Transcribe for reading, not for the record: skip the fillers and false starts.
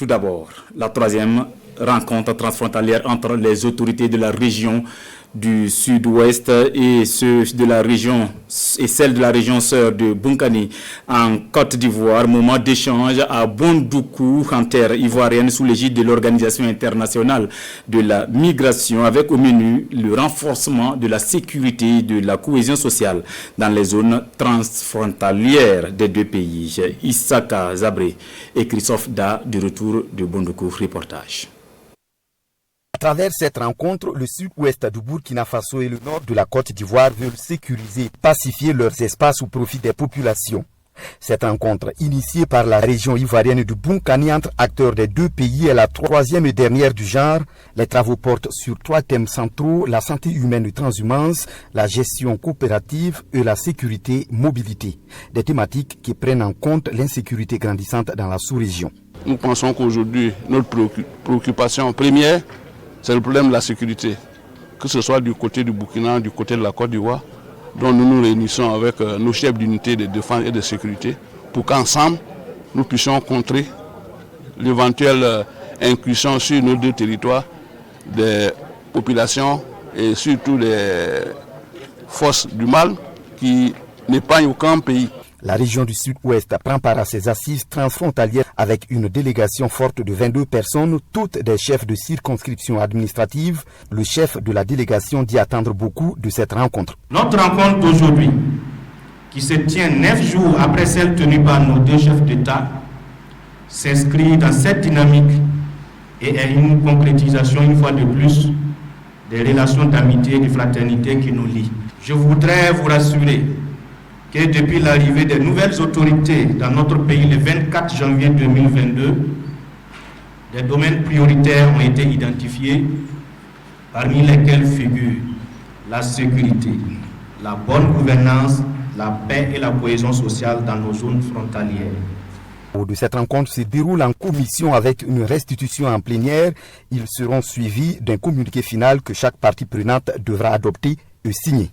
Tout d'abord, la troisième rencontre transfrontalière entre les autorités de la région du sud-ouest et celle de la région sœur de Bunkani en Côte d'Ivoire, moment d'échange à Bondoukou en terre ivoirienne sous l'égide de l'Organisation internationale de la migration, avec au menu le renforcement de la sécurité et de la cohésion sociale dans les zones transfrontalières des deux pays. Issaka Zabré et Christophe Da de retour de Bondoukou, reportage. À travers cette rencontre, le sud-ouest du Burkina Faso et le nord de la Côte d'Ivoire veulent sécuriser et pacifier leurs espaces au profit des populations. Cette rencontre, initiée par la région ivoirienne du Bunkani entre acteurs des deux pays, est la troisième et dernière du genre. Les travaux portent sur 3 thèmes centraux: la santé humaine et transhumance, la gestion coopérative et la sécurité-mobilité. Des thématiques qui prennent en compte l'insécurité grandissante dans la sous-région. Nous pensons qu'aujourd'hui, notre préoccupation première, c'est le problème de la sécurité, que ce soit du côté du Burkina, du côté de la Côte d'Ivoire, dont nous nous réunissons avec nos chefs d'unité de défense et de sécurité, pour qu'ensemble, nous puissions contrer l'éventuelle incursion sur nos deux territoires des populations et surtout des forces du mal qui n'épargnent aucun pays. La région du sud-ouest prend part à ces assises transfrontalières avec une délégation forte de 22 personnes, toutes des chefs de circonscription administrative. Le chef de la délégation dit attendre beaucoup de cette rencontre. Notre rencontre d'aujourd'hui, qui se tient 9 jours après celle tenue par nos deux chefs d'État, s'inscrit dans cette dynamique et est une concrétisation, une fois de plus, des relations d'amitié et de fraternité qui nous lient. Je voudrais vous rassurer que depuis l'arrivée des nouvelles autorités dans notre pays le 24 janvier 2022, des domaines prioritaires ont été identifiés, parmi lesquels figurent la sécurité, la bonne gouvernance, la paix et la cohésion sociale dans nos zones frontalières. De cette rencontre se déroule en commission avec une restitution en plénière. Ils seront suivis d'un communiqué final que chaque partie prenante devra adopter et signer.